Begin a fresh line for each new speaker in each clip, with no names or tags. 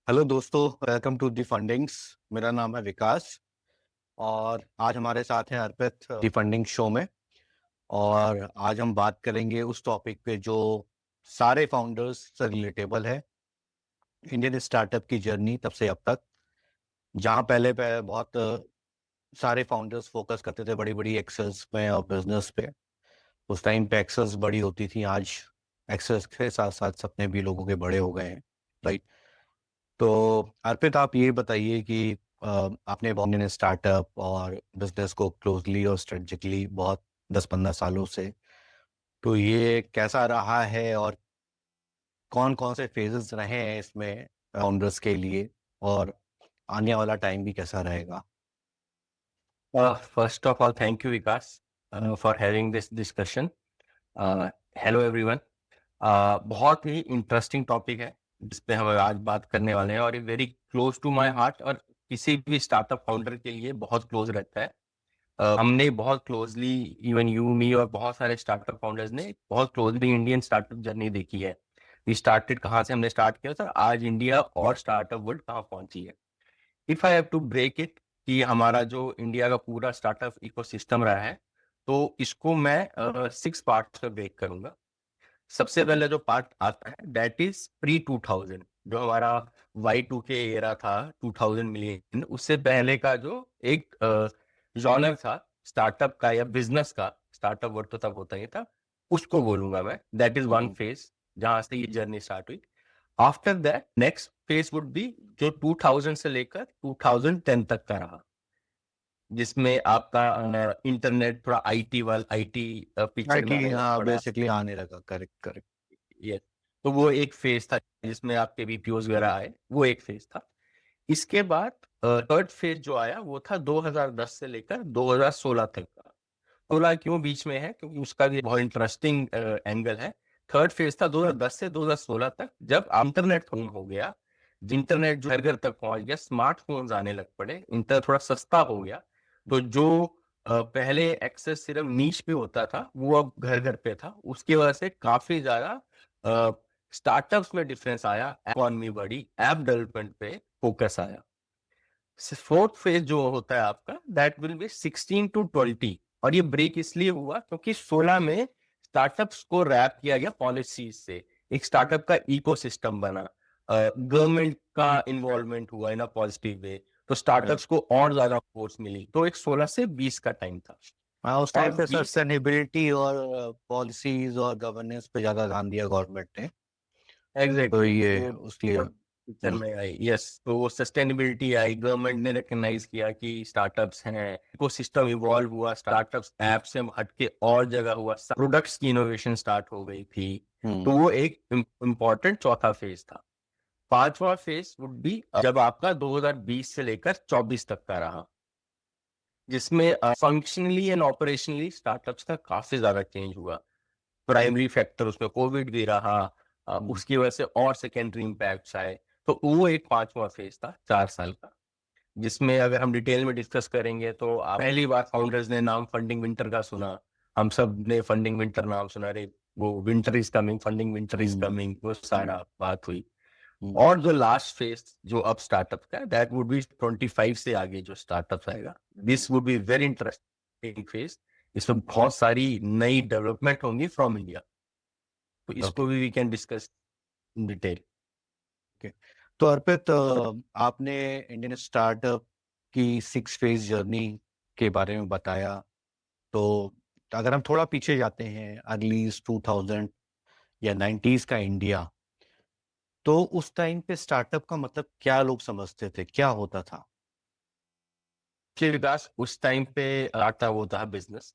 Hello दोस्तों, welcome to the fundings. मेरा नाम है विकास और आज हमारे साथ हैं अर्पित दी फंडिंग शो में। और आज हम बात करेंगे उस टॉपिक पे जो सारे फाउंडर्स से रिलेटेबल है, इंडियन स्टार्टअप की जर्नी तब से अब तक। जहाँ पहले पे बहुत सारे फाउंडर्स फोकस करते थे बड़ी बड़ी एक्सेस पे और बिजनेस पे। उस टाइम पे एक्सेस बड़ी होती थी, आज एक्सेस के साथ साथ सपने भी लोगों के बड़े हो गए हैं, राइट। तो अर्पित, आप ये बताइए कि आपने बहुत इंडियन स्टार्टअप और बिजनेस को क्लोजली और स्ट्रेटेजिकली बहुत 10-15 सालों से, तो ये कैसा रहा है और कौन कौन से फेजेस रहे हैं इसमें फाउंडर्स के लिए, और आने वाला टाइम भी कैसा रहेगा?
First of all, thank you, Vikas, for having this discussion. Hello everyone. बहुत ही इंटरेस्टिंग टॉपिक है जिस पे हम आज बात करने वाले हैं और ये very close to my heart और किसी भी स्टार्टअप फाउंडर के लिए बहुत क्लोज रहता है। हमने बहुत क्लोजली, इवन यू मी और बहुत सारे स्टार्टअप फाउंडर्स ने बहुत क्लोजली इंडियन स्टार्टअप जर्नी देखी है। ये स्टार्टेड कहाँ से, हमने स्टार्ट किया था, आज इंडिया और स्टार्टअप वर्ल्ड कहाँ पहुंची है। If I have to break it, कि हमारा जो इंडिया का पूरा स्टार्टअप इकोसिस्टम रहा है, तो इसको मैं 6 पार्ट्स में ब्रेक करूंगा। सबसे पहले जो पार्ट आता है दैट इज प्री 2000, जो हमारा Y2K एरा था, 2000 मिलियन, उससे पहले का जो एक जॉनर था स्टार्टअप का या बिजनेस का, स्टार्टअप वर्ड तो तब होता ही था, उसको बोलूंगा मैं। दैट इज वन फेज जहां से ये जर्नी स्टार्ट हुई। After that next phase would be जो 2000 से लेकर 2010 तक का रहा, जिसमें आपका इंटरनेट थोड़ा आईटी वाला, आईटी पिक्चर में
आईटी,
आने लग
हाँ,
पड़ा।
बेसिकली आने लगा। Correct correct.
ये तो वो एक फेज था जिसमें आपके बीपीओज वगैरह आए, वो एक फेज था। इसके बाद थर्ड फेज जो आया वो था 2010 से लेकर 2016 तक का। 16 क्यों बीच में है, क्योंकि उसका भी बहुत इंटरेस्टिंग एंगल है। थर्ड फेज था 2010 से 2016 तक, जब इंटरनेट फोन हो गया, इंटरनेट जो घर घर तक पहुंच गया, स्मार्टफोन्स आने लग पड़े, इंटरनेट थोड़ा सस्ता हो गया। तो जो पहले एक्सेस सिर्फ नीच पे होता था वो अब घर घर पे था। उसकी वजह से काफी ज्यादा स्टार्टअप्स में डिफरेंस आया, इकोनॉमी बढ़ी, ऐप डेवलपमेंट पे फोकस आया। फोर्थ फेज जो होता है आपका, दैट विल बी 16 to 20। और ये ब्रेक इसलिए हुआ क्योंकि 16 में स्टार्टअप्स को रैप किया गया पॉलिसीज से, एक स्टार्टअप का इकोसिस्टम बना, गवर्नमेंट का इन्वॉल्वमेंट हुआ इन अ पॉजिटिव वे, तो स्टार्टअप्स को और ज्यादा फोर्स मिली। तो एक 16 से 20 का टाइम था।
हाँ, उस
और
टाइम पे
20
सस्टेनेबिलिटी और पॉलिसीज और गवर्नेंस पे ज्यादा ध्यान दिया गवर्नमेंट ने। तो
एग्जैक्टली
ये
वो
उसलिए।
पिक्चर में आई। यस, तो वो सस्टेनेबिलिटी आई, गवर्नमेंट ने रिकग्नाइज किया कि स्टार्टअप्स हैं, इकोसिस्टम इवॉल्व हुआ, स्टार्टअप्स ऐप से हटके और जगह हुआ, प्रोडक्ट्स की इनोवेशन स्टार्ट हो गई थी। तो वो एक इम्पॉर्टेंट चौथा फेज था। पांचवा फेज वुड बी जब आपका 2020 से लेकर 24 तक का रहा, जिसमें फंक्शनली एंड ऑपरेशनली स्टार्टअप्स का काफी ज्यादा चेंज हुआ। प्राइमरी फैक्टर उसमें कोविड भी रहा, उसकी वजह से और सेकेंडरी इम्पैक्ट्स आए। तो वो एक पांचवा फेज था 4 साल का, जिसमें अगर हम डिटेल में डिस्कस करेंगे तो पहली बार फाउंडर्स ने नाम फंडिंग विंटर का सुना। हम सब ने फंडिंग विंटर नाम सुना, अरे वो winter is coming, funding winter is coming, वो सारा बात हुई। और जो लास्ट फेज जो अब स्टार्टअप का, दैट वुड बी 25 से आगे जो स्टार्टअप आएगा, this would be very interesting phase. इसमें बहुत सारी नई डेवलपमेंट होंगी फ्रॉम इंडिया, तो
ओके
इसको भी we can discuss in detail.
Okay. तो अर्पित, आपने इंडियन स्टार्टअप की 6 फेज जर्नी के बारे में बताया। तो अगर हम थोड़ा पीछे जाते हैं, अर्ली 2000 या 90s का इंडिया, तो उस टाइम पे स्टार्टअप का मतलब क्या लोग समझते थे, क्या होता था?
कि विकास उस टाइम पे आता वो था बिजनेस,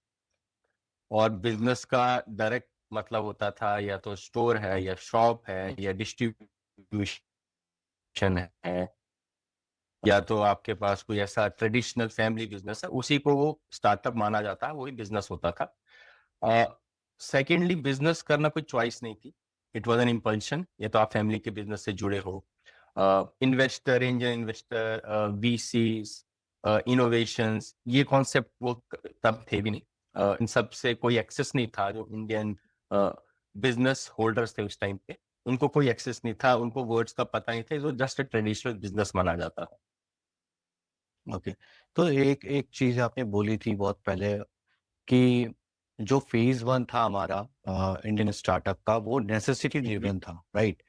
और बिजनेस का डायरेक्ट मतलब होता था या तो स्टोर है या शॉप है या डिस्ट्रीब्यूशन है, या तो आपके पास कोई ऐसा ट्रेडिशनल फैमिली बिजनेस है, उसी को वो स्टार्टअप माना जाता है, वही बिजनेस होता था। सेकेंडली, बिजनेस करना कोई चॉइस नहीं थी, इट वॉज एन इम्पल्शन। या तो आप फैमिली के बिजनेस से जुड़े हो, investor, angel investor, VCs, innovations, ये कॉन्सेप्ट वो तब थे भी नहीं। इन सब से कोई एक्सेस नहीं था जो इंडियन बिजनेस होल्डर्स थे उस टाइम पे। उनको कोई एक्सेस नहीं था, उनको वर्ड्स का पता नहीं था, जो जस्ट ट्रेडिशनल बिजनेस माना जाता था।
ओके। तो एक एक चीज आपने बोली थी बहुत पहले कि जो फेज वन था हमारा इंडियन स्टार्टअप का, वो नेसेसिटी ड्रिवन था, राइट?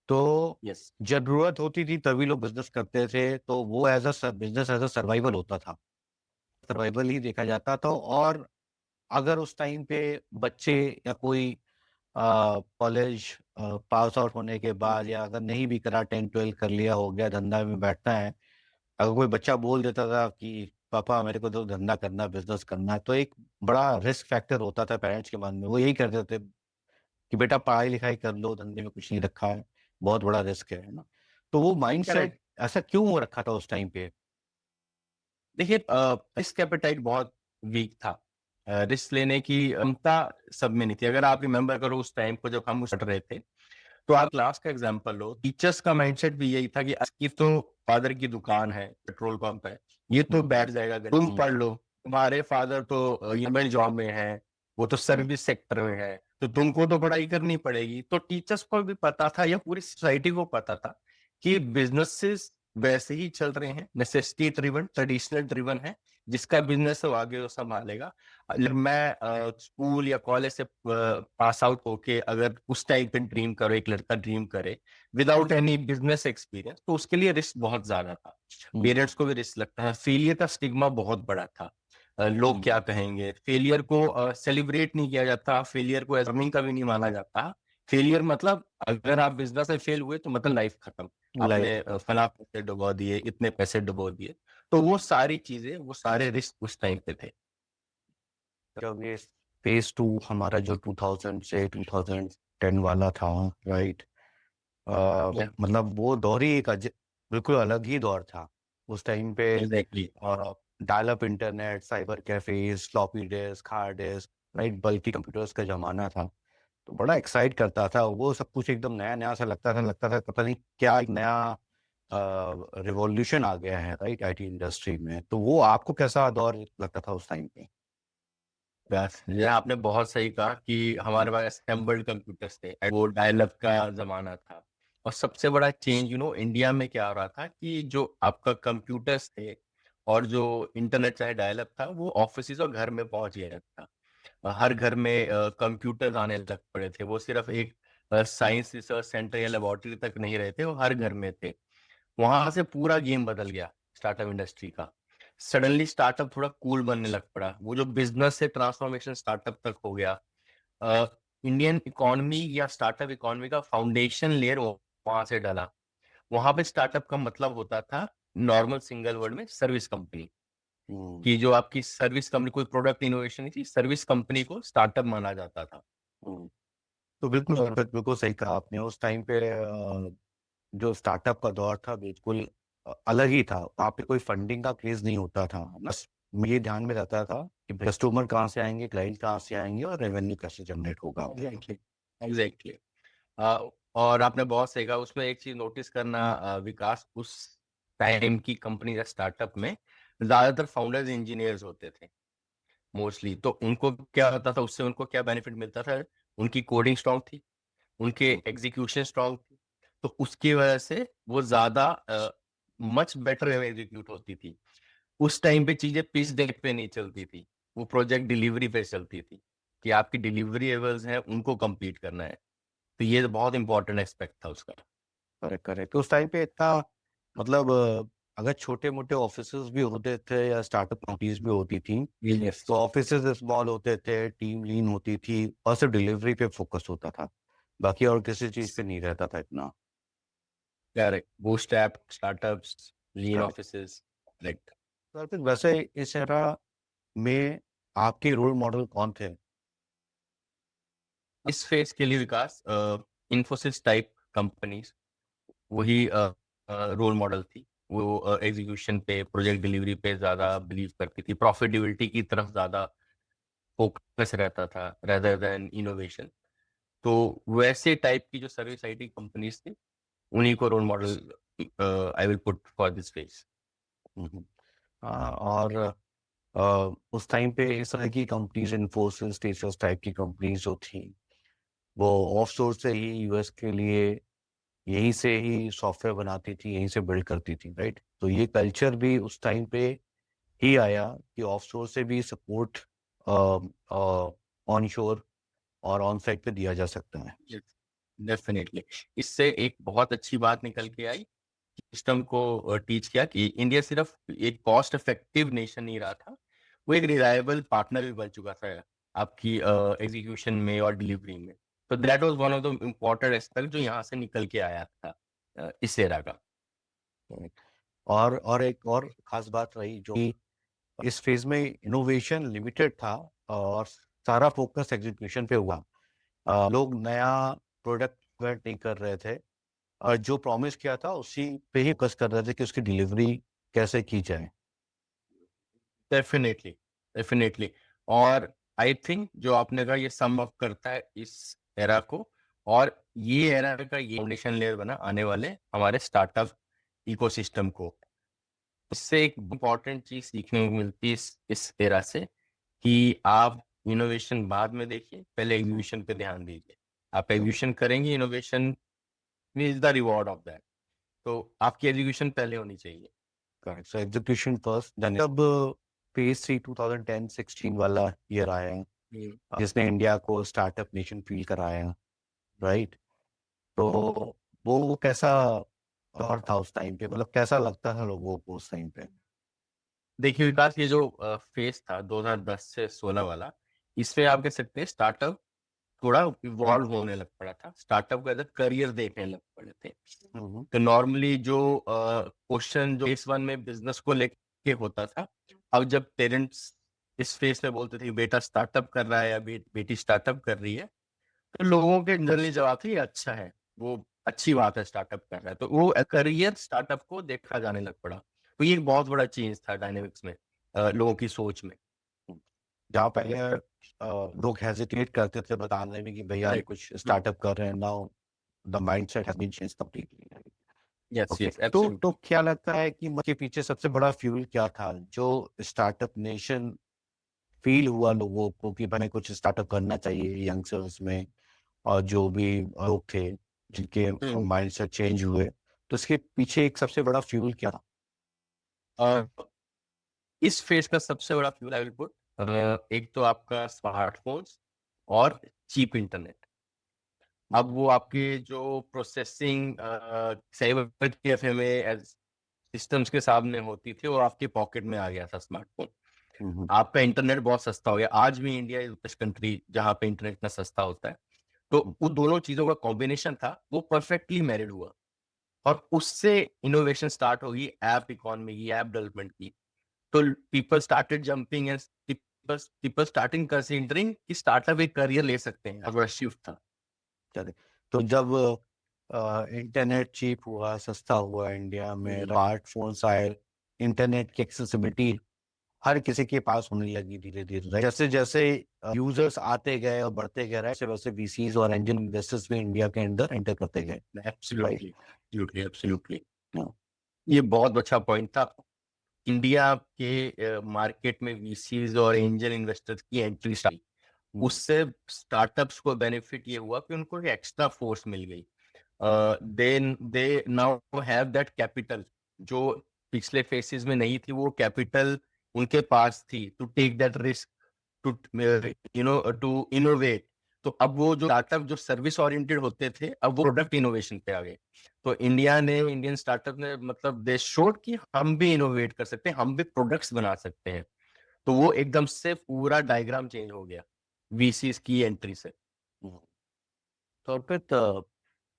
तो
यस।
जरूरत होती थी तभी लोग बिजनेस करते थे, तो वो as a business as a survival होता था, सर्वाइवल ही देखा जाता था। और अगर उस टाइम पे बच्चे या कोई कॉलेज पास आउट होने के बाद, या अगर नहीं भी करा, 10-12 कर लिया, हो गया, धंधा में बैठना है, अगर कोई बच्चा बोल देता था कि पापा मेरे को तो धंधा करना, बिजनेस करना है, तो एक बड़ा रिस्क फैक्टर होता था पेरेंट्स के मन में। वो यही करते थे कि बेटा पढ़ाई लिखाई कर लो, धंधे में कुछ नहीं रखा है, बहुत बड़ा रिस्क है ना? तो वो माइंडसेट
करेक्ट।
ऐसा क्यों हो रखा था उस टाइम पे?
देखिए, रिस्क एपेटाइट बहुत वीक था। रिस्क लेने की क्षमता सब में नहीं थी। अगर आप रिमेम्बर करो उस टाइम को जब हम स्टार्ट रहे थे, तो आप क्लास का एग्जांपल लो, टीचर्स का माइंडसेट भी यही था कि इसकी तो फादर की दुकान है, पेट्रोल पंप है, ये तो बैठ जाएगा घर, तुम पढ़ लो, तुम्हारे फादर तो गवर्नमेंट जॉब में है, वो तो सर्विस सेक्टर में है, तो तुमको तो पढ़ाई करनी पड़ेगी। तो टीचर्स को भी पता था, या पूरी सोसाइटी को पता था कि बिजनेसेस वैसे ही चल रहे हैं, नेसेसिटी ड्रिवन, ट्रेडिशनल ड्रिवन है, जिसका बिजनेस है वो आगे वो संभालेगा। अगर मैं स्कूल या कॉलेज से पास आउट होके अगर उस टाइप पे ड्रीम करो, एक लड़का ड्रीम करे विदाउट एनी बिजनेस एक्सपीरियंस, तो उसके लिए रिस्क बहुत ज्यादा था। पेरेंट्स को भी रिस्क लगता है, फेलियर का स्टिग्मा बहुत बड़ा था। लोग क्या कहेंगे, फेलियर को सेलिब्रेट नहीं किया जाता, फेलियर को अर्निंग का भी नहीं माना जाता। फेलियर मतलब अगर आप बिजनेस में फेल हुए तो मतलब लाइफ खत्म,
लाइफ
आपने फला पैसे डुबो दिए, इतने पैसे डुबो दिए। तो वो सारी चीजें, वो सारे रिस्क उस टाइम पे थे।
जब ये फेज टू हमारा जो 2000 से 2010 वाला था, राइट? मतलब वो दौर ही एक बिल्कुल अलग ही दौर था उस टाइम पे।
Exactly.
Dial up internet, cyber cafes, floppy disk, hard disk, right, बल्कि कंप्यूटर्स का जमाना था। तो बड़ा एक्साइट करता था, वो सब कुछ एकदम नया नया सा लगता था पता नहीं क्या एक नया रिवॉल्यूशन आ गया है, राइट, आईटी इंडस्ट्री में। तो वो आपको कैसा दौर लगता था उस टाइम पे?
बस ये आपने बहुत सही कहा कि हमारे पास असेंबल्ड कंप्यूटर्स थे, वो डायल अप का जमाना था। और सबसे बड़ा चेंज इंडिया में क्या हो रहा था कि जो आपका कंप्यूटर्स थे और जो इंटरनेट चाहे डायल अप था, वो ऑफिस और घर में पहुंच गया था। हर घर में कंप्यूटर आने लग पड़े थे। वो सिर्फ एक साइंस रिसर्च सेंटर या लेबोरेटरी तक नहीं रहे थे, वो हर घर में थे। वहां से पूरा गेम बदल गया स्टार्टअप इंडस्ट्री का। सडनली स्टार्टअप थोड़ा कूल बनने लग पड़ा, वो जो बिजनेस से ट्रांसफॉर्मेशन स्टार्टअप तक हो गया। इंडियन इकोनॉमी या स्टार्टअप इकोनॉमी का फाउंडेशन लेयर वहां से डला। वहां पे स्टार्टअप का मतलब होता था नॉर्मल सिंगल वर्ड में सर्विस कंपनी,
हम्म,
कि जो आपकी सर्विस कंपनी, कोई प्रोडक्ट इनोवेशन नहीं थी, सर्विस कंपनी को स्टार्टअप माना जाता था।
हम्म। तो बिल्कुल बिल्कुल बिल्कुल सही कहा आपने। उस टाइम पे जो स्टार्टअप का दौर था बिल्कुल अलग ही था। वहाँ पे कोई फंडिंग का क्रेज नहीं होता था, बस ये ध्यान में रहता था कि कस्टमर कहाँ से आएंगे, क्लाइंट कहाँ से आएंगे, और रेवेन्यू कैसे जनरेट होगा।
एग्जैक्टली। एग्जैक्टली। और आपने बहुत सही कहा, उसमें एक चीज नोटिस करना विकास, उस टाइम की कंपनी या स्टार्टअप में ज्यादातर फाउंडर्स इंजीनियर्स होते थे मोस्टली। तो उनको क्या होता था, उससे उनको क्या बेनिफिट मिलता था, उनकी कोडिंग स्ट्रांग थी, उनके एग्जीक्यूशन स्ट्रांग थी। तो उसकी वजह से वो ज्यादा मच बेटर एग्जीक्यूट होती थी। उस टाइम पे चीजें पिच डेट पे नहीं चलती थी, वो प्रोजेक्ट डिलीवरी पे चलती थी, कि आपकी डिलीवरी एबल्स हैं उनको कंप्लीट करना है। तो ये बहुत इंपॉर्टेंट एस्पेक्ट था उसका।
Correct correct. तो उस टाइम पे इतना मतलब अगर छोटे मोटे ऑफिसेज भी होते थे या स्टार्टअप कंपनीज भी होती थी,
यस।
तो ऑफिसेज स्मॉल होते थे, टीम लीन होती थी, और सिर्फ डिलीवरी पे फोकस होता था, बाकी और किसी चीज पे नहीं रहता था इतना।
करेक्ट। बूटस्ट्रैप स्टार्टअप्स, लीन
करेक्ट।
ऑफिसेस। करेक्ट।
तो फिर वैसे इस एरा में आपके रोल मॉडल कौन थे?
इस फेज के लिए विकास, इन्फोसिस टाइप कंपनीज वही रोल मॉडल थी। वो एग्जीक्यूशन पे, प्रोजेक्ट डिलीवरी पे ज्यादा बिलीव करती थी, प्रॉफिटेबिलिटी की तरफ ज्यादा फोकस रहता था रेदर देन इनोवेशन। तो वैसे टाइप की जो सर्विस आईटी कंपनीज थी, उन्हीं को role model I will put for this phase.
Hmm. और उस टाइम पे इस तरह की कंपनीज, इन्फोसिस, टेसिस टाइप की कंपनीज जो थी, वो ऑफशोर से ही यूएस के लिए यहीं से ही सॉफ्टवेयर बनाती थी, यहीं से बिल्ड करती थी, राइट? तो ये कल्चर भी उस टाइम पे ही आया कि ऑफशोर से भी सपोर्ट ऑन शोर और ऑन साइट पे दिया जा सकता है।
डेफिनेटली इससे एक बहुत अच्छी बात निकल के आई, सिस्टम को टीच किया कि इंडिया सिर्फ एक कॉस्ट इफेक्टिव नेशन नहीं रहा था, वो एक रिलायबल पार्टनर भी बन चुका था आपकी एग्जीक्यूशन में और डिलीवरी में। तो that was one of the important aspect जो यहाँ से निकल के आया था इस एरा का।
और एक और खास बात रही जो कि इस फेज में इनोवेशन लिमिटेड था और सारा फोकस एग्जीक्यूशन पे हुआ। लोग नया प्रोडक्ट क्रिएट नहीं कर रहे थे और जो प्रॉमिस किया था उसी पे ही फोकस कर रहे थे कि उसकी डिलीवरी कैसे की जाए।
Definitely definitely. और आई थिंक जो आपने कहा ये सम अप करता है इस एरा को, और ये एरा का ये फाउंडेशन लेयर बना आने वाले हमारे स्टार्टअप इकोसिस्टम को। इससे एक इम्पॉर्टेंट चीज सीखने को मिलती है इस एरा से कि आप इनोवेशन बाद में देखिए, पहले एग्जीक्यूशन पे ध्यान दीजिए। आप एग्जीक्यूशन करेंगे, innovation is the reward of that. तो आपकी एग्जीक्यूशन पहले होनी चाहिए।
Correct, so execution first then अब फेज 3 2010-16 वाला ईयर आया है जिसने इंडिया को स्टार्टअप नेशन फील कराया, राइट? तो वो कैसा दौर था उस टाइम पे, मतलब कैसा लगता था लोगों को उस टाइम पे?
देखिए विकास, ये जो फेज था 2010 से 16 वाला, इसमें आप कह सकते हैं स्टार्टअप थोड़ा इवॉल्व होने लग पड़ा था, स्टार्टअप को एज अ करियर देखने लग पड़े थे। तो नॉर्मली जो क्वेश्चन जो फेज वन में बिजनेस को लेके होता था, अब जब पेरेंट्स इस फेज में बोलते थे बेटा स्टार्टअप कर रहा है या बेटी स्टार्टअप कर रही है, तो लोगों के जनरली जवाब थे ये अच्छा है, वो अच्छी बात है स्टार्टअप कर रहा है, तो वो करियर स्टार्टअप को देखा जाने लग पड़ा। तो ये एक बहुत बड़ा चेंज था डायनेमिक्स में, लोगों की सोच में।
जहाँ पहले लोग हेजिटेट करते थे बताने में कि भैया हम
करेक्ट।
कुछ स्टार्टअप कर रहे हैं, now the mindset has been changed completely.
Yes
okay,
yes
तो
एब्सोल्युटली।
क्या लगता है कि के पीछे सबसे बड़ा फ्यूल क्या था जो स्टार्टअप नेशन फील हुआ लोगों को कि हमें कुछ स्टार्टअप करना चाहिए यंगस्टर्स में, और जो भी लोग थे जिनके माइंडसेट चेंज हुए, तो इसके पीछे एक सबसे बड़ा फ्यूल क्या था?
इस फेज का सबसे बड़ा फ्यूल आई विल पुट, एक तो आपका स्मार्टफोन्स और चीप इंटरनेट। अब वो आपके जो प्रोसेसिंग साइबर कैफे में सिस्टम्स के सामने होती थी, वो आपके पॉकेट में आ गया था स्मार्टफोन। आपका इंटरनेट बहुत सस्ता हो गया। आज भी इंडिया इज बेस्ट कंट्री जहाँ पे इंटरनेट इतना सस्ता होता है। तो उन दोनों चीजों का कॉम्बिनेशन था, वो परफेक्टली मैरिड हुआ, और उससे इनोवेशन स्टार्ट होगी ऐप इकोनॉमी की, ऐप डेवलपमेंट की। तो people started jumping and people starting considering कि स्टार्टअप एक करियर ले सकते हैं, और शिफ्ट था।
चले, तो जब इंटरनेट चीप हुआ, सस्ता हुआ, इंडिया में स्मार्टफोन्स आए, इंटरनेट की एक्सेसिबिलिटी हर किसी के पास होने लगी धीरे धीरे। जैसे जैसे यूजर्स आते गए और बढ़ते गए, वैसे वैसे वीसीज और एंजल इन्वेस्टर्स भी इंडिया के अंदर एंटर करते गए, राइट?
Absolutely absolutely absolutely. ये बहुत अच्छा पॉइंट था। इंडिया के मार्केट में वीसीज और एंजल इन्वेस्टर्स की एंट्री स्टार्ट, उससे स्टार्टअप्स को बेनिफिट ये हुआ कि उनको एक एक्स्ट्रा फोर्स मिल गई। दे नाउ हैव दैट कैपिटल जो पिछले फेसेस में नहीं थी। वो कैपिटल उनके पास थी to take that risk, to to innovate. तो अब वो जो स्टार्टअप जो सर्विस ओरिएंटेड होते थे, अब वो प्रोडक्ट इनोवेशन पे आ गए। तो इंडियन स्टार्टअप ने मतलब दे शोड कि हम भी इनोवेट कर सकते हैं, हम भी प्रोडक्ट्स बना सकते हैं। तो वो एकदम से पूरा डायग्राम चेंज हो गया वीसीस की एंट्री से।
तो फिर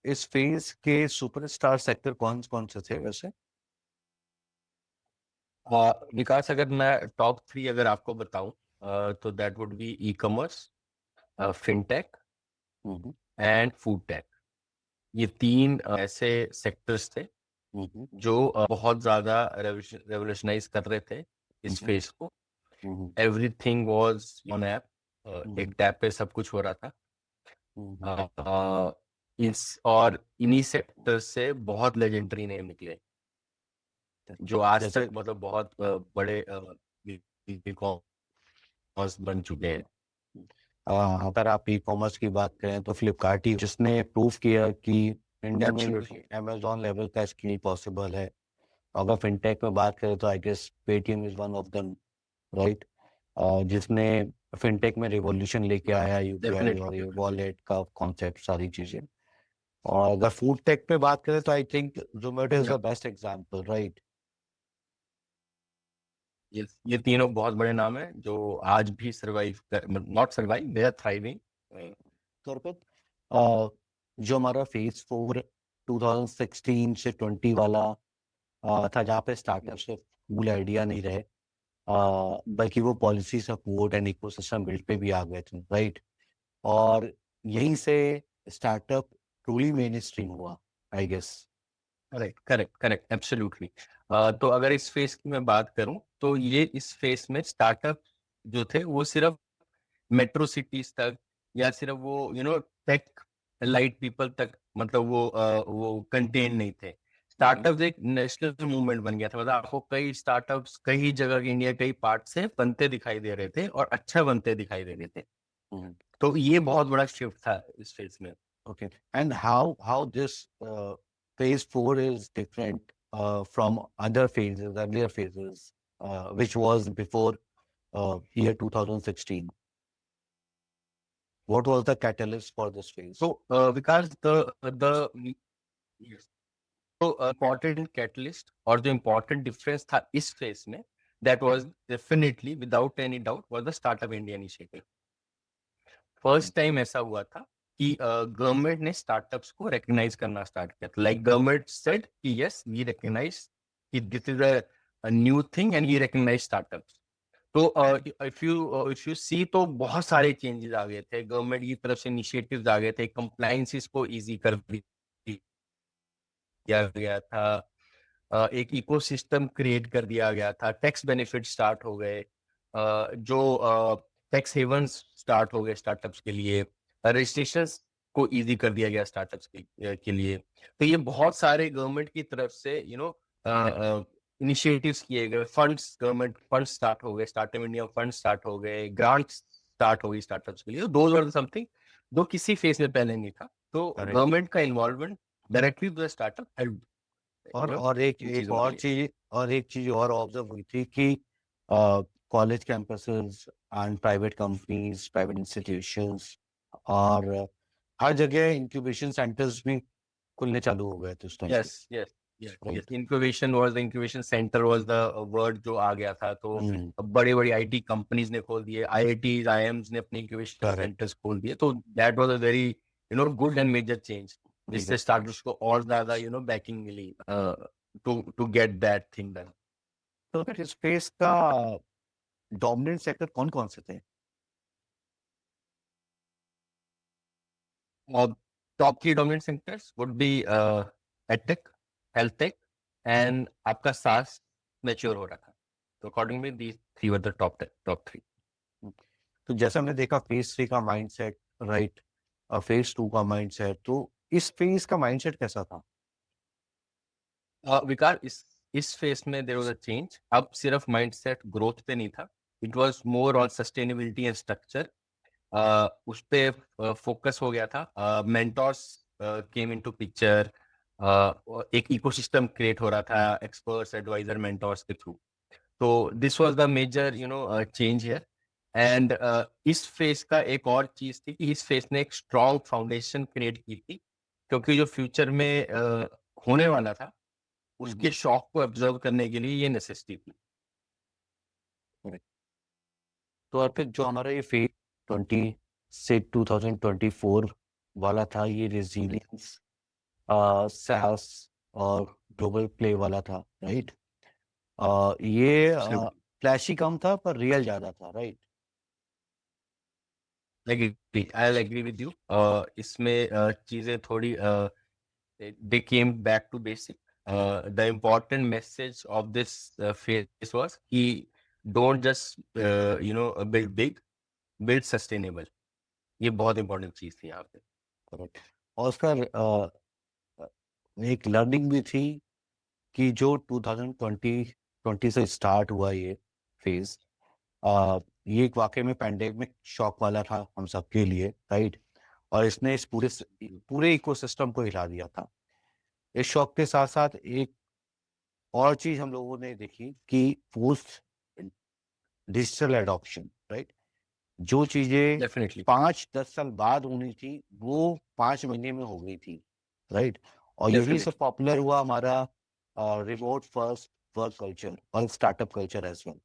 इस फेज के सुपरस्टार सेक्टर कौन कौन से थे वैसे?
विकास, अगर मैं टॉप 3 अगर आपको बताऊं, तो that would be e commerce, fintech and food tech. ये 3 ऐसे सेक्टर्स थे जो बहुत ज्यादा रेवोल्यूशनाइज कर रहे थे इस फेज को। एवरीथिंग वाज ऑन ऐप, एक टैप पे सब कुछ हो रहा था। इस और इन्हीं सेक्टर से बहुत लेजेंडरी नेम निकले जो आज
जैसे
तक मतलब बहुत बड़े कॉमर्स बन चुके हैं।
अगर आप ई कॉमर्स की बात करें तो फ्लिपकार्ट ही जिसने प्रूव किया कि इंडिया में
Absolutely.
अमेजोन लेवल का स्केल पॉसिबल है। अगर फिनटेक में बात करें तो I guess Paytm is one of them, right, जिसने फिनटेक में रिवॉल्यूशन लेके आया, यूपीआई और
Definitely.
ये वॉलेट का कॉन्सेप्ट, सारी चीजें। और अगर फूड टेक पे बात करें तो I think Zomato is
Yeah.
The best example, right.
Yes. ये तीनों बहुत बड़े नाम हैं जो आज भी सर्वाइव कर, not survive, they are thriving.
तो अर्पित, जो हमारा फेज 4 2016 से 20 वाला था, जहाँ पे स्टार्टअप से फुल आइडिया नहीं रहे, बल्कि वो policy support and ecosystem build पे भी आ गए थे, राइट। और यहीं से स्टार्टअप ट्रूली मेन स्ट्रीम हुआ, I guess.
Correct, correct, correct, absolutely. तो अगर इस फेस की मैं बात करूं तो ये इस फेस में स्टार्टअप जो थे वो सिर्फ मेट्रो सिटीज तक या सिर्फ वो टेक लाइट पीपल तक, मतलब वो कंटेन नहीं थे। स्टार्टअप्स एक नेशनल मूवमेंट बन गया था। मतलब आपको कई स्टार्टअप्स कई जगह के इंडिया कई पार्ट से बनते दिखाई दे रहे थे और अच्छा बनते दिखाई दे रहे थे। तो ये बहुत बड़ा शिफ्ट था इस फेज में।
Okay. And how this phase 4 is different from other phases, earlier phases, which was before year 2016? What was the catalyst for this phase?
So because the yes. तो इम्पोर्टेंट कैटलिस्ट और जो important difference था इस phase में, that was definitely without any doubt was the startup India initiative. First time ऐसा हुआ था कि गवर्नमेंट ने स्टार्टअप्स को रिकग्नाइज करना स्टार्ट किया था। लाइक गवर्नमेंट सेड कि यस वी रिकग्नाइज कि this is a new thing and we recognise startups. तो इफ यू सी तो बहुत सारे चेंजेस आ गए थे, गवर्नमेंट की तरफ से इनिशिएटिव्स आ गए थे, कंप्लायंसेस को इजी कर दिया गया था, एक इकोसिस्टम क्रिएट कर दिया गया था, टैक्स बेनिफिट स्टार्ट हो गए, जो टैक्स हेवंस स्टार्ट हो गए स्टार्टअप्स के लिए, रजिस्ट्रेशन को इजी कर दिया गया स्टार्टअप्स के लिए। तो ये बहुत सारे गवर्नमेंट की तरफ से इनिशिएटिव्स किए गए, फंड्स, गवर्नमेंट फंड स्टार्ट हो गए, स्टार्टअप इंडिया फंड स्टार्ट हो गए, ग्रांट्स स्टार्ट हो गई स्टार्टअप्स के लिए। दोज आर समथिंग जो किसी फेज में पहले नहीं था। तो
Correct.
गवर्नमेंट का involvement directly to the startup help
और एक
इन
एक
चीजों के
और
लिए।
चीज और एक चीज और ऑब्जर्व हुई थी कि college campuses and private companies, private institutions और हर जगह इंक्यूबेशन सेंटर्स भी खुलने चालू हो गए थे उस टाइम पे,
yes, yes, yes,
right.
Yes. Incubation centre was the word जो आ गया था। तो बड़ी बड़ी आईटी कंपनीज ने खोल दिए, आईआईटीज, आईएम्स ने अपने इंक्यूबेशन
करेक्ट।
सेंटर्स खोल दिए। तो that was a very good and major change, जिससे स्टार्टअप्स को और ज्यादा बैकिंग मिली to get that thing done.
तो फिर स्पेस का डोमिनेंट सेक्टर कौन कौन से थे?
और top 3 dominant sectors would be edtech, health take and आपका सास मैच्योर हो रहा था। तो accordingly these three were the top 3।
तो जैसे हमने देखा फेज 3 का माइंडसेट, राइट, और फेज 2 का माइंडसेट, तो इस फेज का माइंडसेट कैसा था?
विकार इस फेस में देयर वाज अ चेंज। अब सिर्फ माइंडसेट ग्रोथ पे नहीं था, it was more on sustainability and structure. उस पे फोकस हो गया था। मेंटोर्स केम इनटू पिक्चर, एक इकोसिस्टम क्रिएट हो रहा था एक्सपर्ट्स, एडवाइजर, मेंटोर्स के थ्रू। तो this was the major change here. And इस फेस का एक और चीज थी कि इस फेस ने एक स्ट्रॉन्ग फाउंडेशन क्रिएट की थी, क्योंकि जो फ्यूचर में होने वाला था उसके शॉक को ऑब्जर्व करने के लिए ये नेसेसिटी थी।
तो और फिर जो हमारा ये फेज 20 से 2024 वाला था, ये रेजिलियंस, सास और ग्लोबल प्ले वाला था, राइट। ये फ्लैशी कम था पर रियल ज्यादा था, right.
I agree with you. इसमें चीजें थोड़ी they came back to basic. The important message of this phase was कि don't just build big, build sustainable. ये बहुत important चीज थी यहाँ पे।
करेक्ट। और उसका एक लर्निंग भी थी कि जो 2020 से स्टार्ट हुआ ये फेज, ये एक वाकई में पैंडेमिक शॉक वाला था हम सबके लिए, राइट? और इसने इस पूरे इकोसिस्टम को हिला दिया था। इस शॉक के साथ साथ एक और चीज हम लोगों ने देखी कि पोस्ट डिजिटल एडॉप्शन, राइट? जो चीजें
डेफिनेटली
5-10 साल बाद होनी थी वो 5 महीने में हो गई थी, राइट? और यही से
डेफिनेटली
पॉपुलर हुआ हमारा रिमोट फर्स्ट वर्क कल्चर और स्टार्टअप कल्चर एज वेल।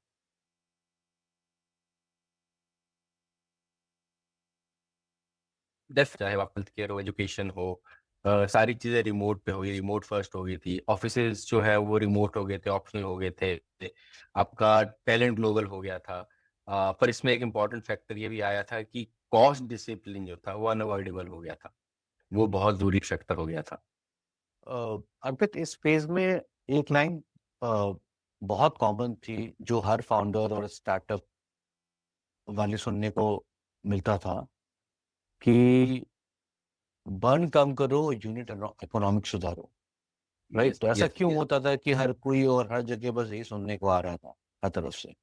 चाहे वो हेल्थ केयर हो, एजुकेशन हो, सारी चीजें रिमोट पे हो गई, रिमोट फर्स्ट हो गई थी। ऑफिसेज जो है वो रिमोट हो गए थे, ऑप्शनल हो गए थे। आपका टैलेंट ग्लोबल हो गया था। पर इसमें एक इम्पॉर्टेंट फैक्टर ये भी आया था कि कॉस्ट डिसिप्लिन जो था वो अनअवॉइडेबल हो गया था। वो बहुत जरूरी फैक्टर हो गया था।
अर्पित, इस फेज में एक लाइन बहुत कॉमन थी जो हर फाउंडर और स्टार्टअप वाले सुनने को मिलता था कि बर्न कम करो, यूनिट इकोनॉमिक सुधारो, राइट?
यस
तो ऐसा
यस
क्यों
यस।
होता था कि हर कोई और हर जगह बस यही सुनने को आ रहा था हर तरफ से?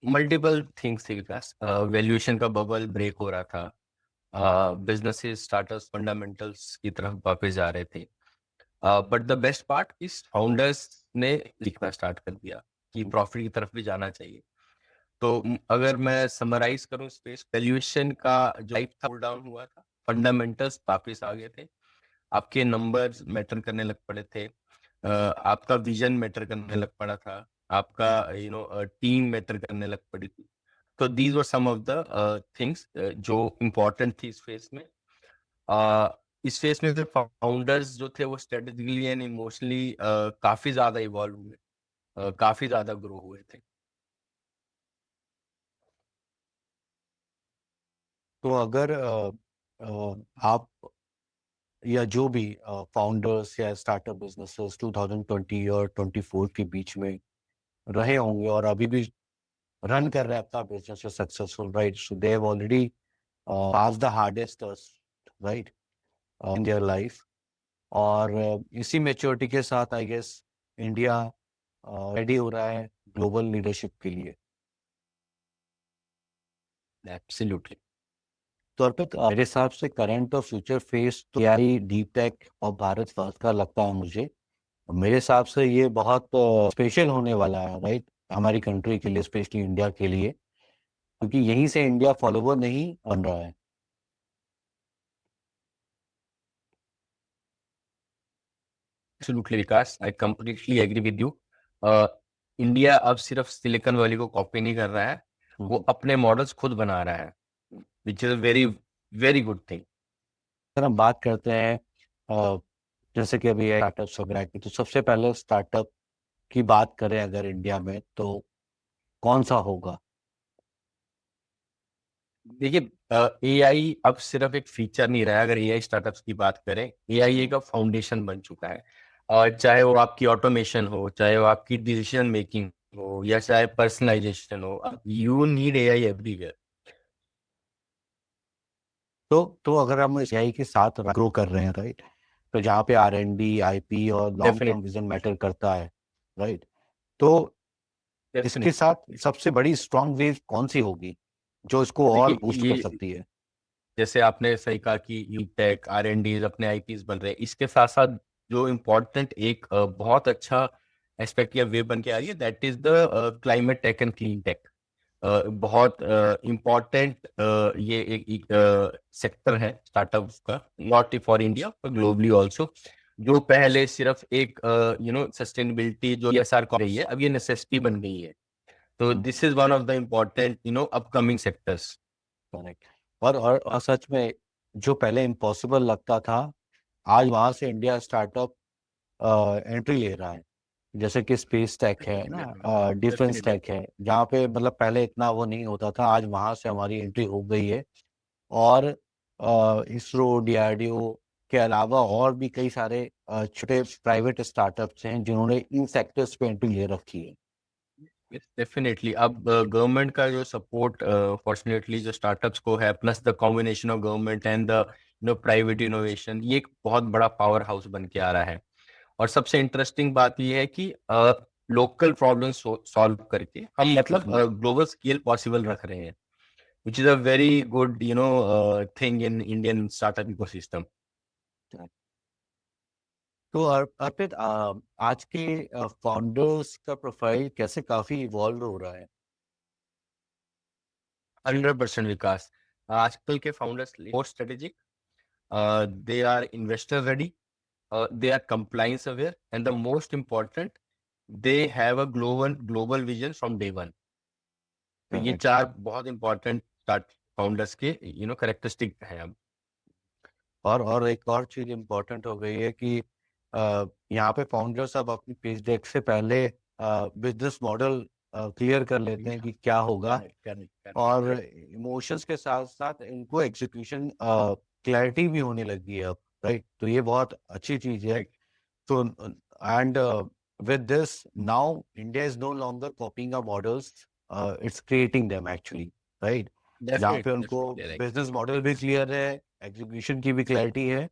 मल्टीपल थिंग्स थी विकास। वैल्यूएशन का बबल ब्रेक हो रहा था। बिजनेसेस स्टार्टअप्स फंडामेंटल्स की तरफ वापस जा रहे थे। बट द बेस्ट पार्ट इस फाउंडर्स ने लिखना स्टार्ट कर दिया कि प्रॉफिट की तरफ भी जाना चाहिए। तो अगर मैं समराइज करूं स्पेस, वैल्यूएशन का जो लाइफ था कूल डाउन हुआ था, फंडामेंटल्स वापस आ गए थे। आपके नंबर्स मैटर करने लग पड़े थे। आपका विजन मैटर करने लग पड़ा था। आपका टीम मैटर करने लग पड़ी थी। तो these were some of the things जो इम्पोर्टेंट थी इस फेस में। इस फेस में फिर फाउंडर्स जो थे वो स्ट्रेटेजिकली एंड इमोशनली काफी ज्यादा इवॉल्व हुए, काफी ज्यादा ग्रो हुए थे।
तो अगर आप या जो भी फाउंडर्स या स्टार्टअप बिजनेसेस 2020 और 24 के बीच में रहे होंगे और अभी भी रन कर रहे हैं अपना business successful, right? So they have already pass the hardest, right, in their life. और इसी मेच्योरिटी के साथ आई गेस इंडिया रेडी हो रहा है ग्लोबल लीडरशिप के लिए।
एब्सोल्युटली।
तो अर्पित, मेरे हिसाब से करंट और फ्यूचर फेस तो एआई, डीप टेक और भारत फर्स्ट का लगता है मुझे। मेरे हिसाब से ये बहुत स्पेशल होने वाला है, राइट, हमारी कंट्री के लिए, स्पेशली इंडिया के लिए, क्योंकि यहीं से इंडिया फॉलोवर नहीं बन रहा है।
Absolutely Vikas, I completely agree with you. India अब सिर्फ सिलिकॉन वैली को कॉपी नहीं कर रहा है, वो अपने मॉडल्स खुद बना रहा है, which is very very good thing.
अगर हम बात करते हैं जैसे कि अभी स्टार्टअप्स वगैरह की, तो सबसे पहले स्टार्टअप की बात करें अगर इंडिया में, तो कौन सा होगा?
देखिए, एआई अब सिर्फ एक फीचर नहीं रहा है। अगर एआई स्टार्टअप्स की बात करें, एआई एक फाउंडेशन बन चुका है। और चाहे वो आपकी ऑटोमेशन हो, चाहे वो आपकी डिसीजन मेकिंग हो, या चाहे पर्सनलाइजेशन हो, यू नीड एआई एवरीवेयर।
तो अगर हम इस एआई के साथ ग्रो कर रहे हैं, राइट, तो जहाँ पे R&D, आईपी और long term
definite
vision matter करता है, राइट, तो इसके
डेफिनेट
साथ सबसे बड़ी स्ट्रॉन्ग वेव कौन सी होगी जो इसको और
देखिए,
बूस्ट कर
ये
सकती है?
जैसे आपने सही कहा कि यू टेक R&D अपने आईपीज बन रहे हैं, इसके साथ साथ जो इम्पोर्टेंट एक बहुत अच्छा एस्पेक्ट या वे बन के आ रही है, that is the climate tech and clean tech. बहुत इम्पोर्टेंट ये एक सेक्टर है स्टार्टअप का, नॉट फॉर इंडिया पर ग्लोबली ऑल्सो। जो पहले सिर्फ एक सस्टेनेबिलिटी जो ESR को रही है, अब ये नेसेसिटी बन गई है। तो this is one of the important upcoming sectors.
Correct. और सच में जो पहले इम्पॉसिबल लगता था, आज वहां से इंडिया स्टार्टअप एंट्री ले रहा है। जैसे कि स्पेस टेक है ना, डिफेंस
डेफिनेटली
टेक है, जहाँ पे मतलब पहले इतना वो नहीं होता था, आज वहां से हमारी एंट्री हो गई है। और इसरो, DRDO के अलावा और भी कई सारे छोटे प्राइवेट स्टार्टअप्स हैं जिन्होंने इन सेक्टर्स पे एंट्री ले रखी है।
डेफिनेटली अब गवर्नमेंट का जो सपोर्ट फॉर्चुनेटली जो स्टार्टअप्स को है, plus the combination of government and the private innovation, ये एक बहुत बड़ा पावर हाउस बन के आ रहा है। और सबसे इंटरेस्टिंग बात ये है कि लोकल प्रॉब्लम सॉल्व करके हम मतलब ग्लोबल स्केल पॉसिबल रख रहे हैं, which is a very good thing in Indian startup ecosystem.
तो अर्पित, आज के फाउंडर्स का प्रोफाइल कैसे काफी इवॉल्व हो रहा है?
100% विकास। आजकल के founders more strategic, they are investor ready, they are compliance aware, and the most important, they have a global vision from day one. तो ये
Correct.
चार बहुत इंपॉर्टेंट फाउंडर्स के कैरेक्टरिस्टिक है अब।
और एक और चीज इम्पोर्टेंट हो गई है कि यहाँ पे फाउंडर्स अब अपनी पेज डेक से पहले बिजनेस मॉडल क्लियर कर लेते हैं कि क्या होगा, और इमोशंस के साथ साथ इनको एग्जीक्यूशन क्लैरिटी भी होने लगी है अब, राइट? तो ये बहुत अच्छी चीज है। तो and with this, now India is no longer copying our models, it's creating them actually, right? जहाँ पे उनको बिजनेस मॉडल भी क्लियर है, एग्जीक्यूशन की भी क्लैरिटी है,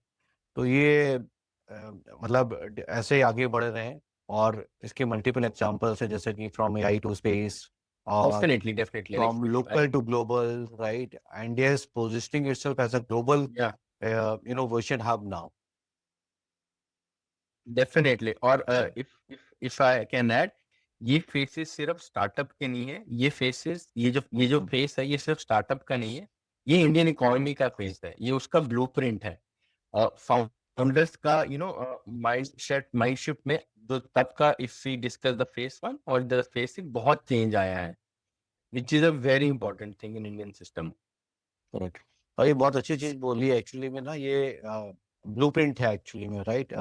तो ये मतलब ऐसे ही आगे बढ़ रहे हैं। और इसके मल्टीपल एग्जांपल्स है, जैसे कि फ्रॉम एआई टू स्पेस, और
definitely
from local to global, right? India is positioning itself as a global innovation hub now.
Definitely. और इफ आई कैन ऐड, ये फेसेस सिर्फ स्टार्टअप के नहीं है, ये जो फेस है ये सिर्फ स्टार्टअप का नहीं है, ये इंडियन इकोनॉमी का फेस है, ये उसका ब्लूप्रिंट है। फाउंडर्स का माइंड शिफ्ट में जो तब का, if we discuss the phase one और द फेस बहुत चेंज आया है, which is a very important thing in Indian system.
Correct. और ये बहुत अच्छी चीज बोली है एक्चुअली में ना, ये ब्लूप्रिंट है एक्चुअली में, राइट?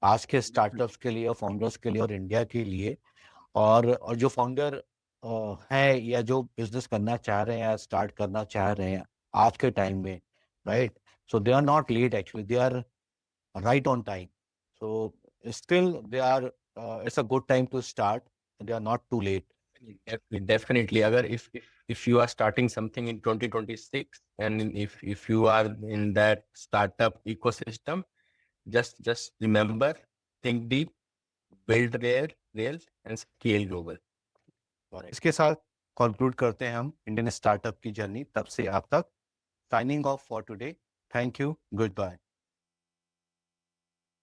आज के स्टार्टअप्स के लिए और फाउंडर्स के लिए और इंडिया के लिए। और जो फाउंडर है या जो बिजनेस करना चाह रहे हैं या स्टार्ट करना चाह रहे हैं आज के टाइम में, right? So they are not late actually, they are right on time. So still they are, it's a good time to start, they are not too late.
Definitely. अगर if you are starting something in 2026, and if you are in that startup ecosystem, just remember, think deep, build real and scale global.
इसके साथ conclude करते हैं हम Indian startup की journey तब से आप तक। Signing off for today. Thank you, good bye.